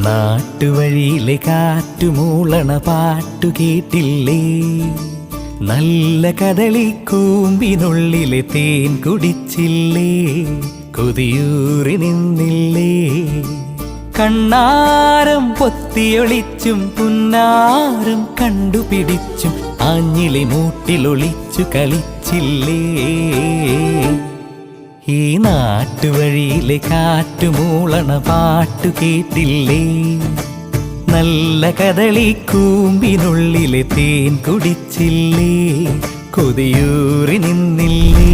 നാട്ടുവഴിയിലെ കാറ്റുമൂളണ പാട്ടു കേട്ടില്ലേ? നല്ല കദളിക്കൂമ്പിനുള്ളിലെ തേൻ കുടിച്ചില്ലേ? കൊതിയൂറി നിന്നില്ലേ? കണ്ണാരം പൊത്തിയൊളിച്ചും പുന്നാരം കണ്ടുപിടിച്ചും ആഞ്ഞിലി മൂട്ടിലൊളിച്ചു കളിച്ചില്ലേ? ഈ നാട്ടുവഴിയിലെ കാറ്റുമൂളണ പാട്ടു കേട്ടില്ലേ? നല്ല കദളിക്കൂമ്പിനുള്ളിലെ തേൻ കുടിച്ചില്ലേ? കൊതിയൂറി നിന്നില്ലേ?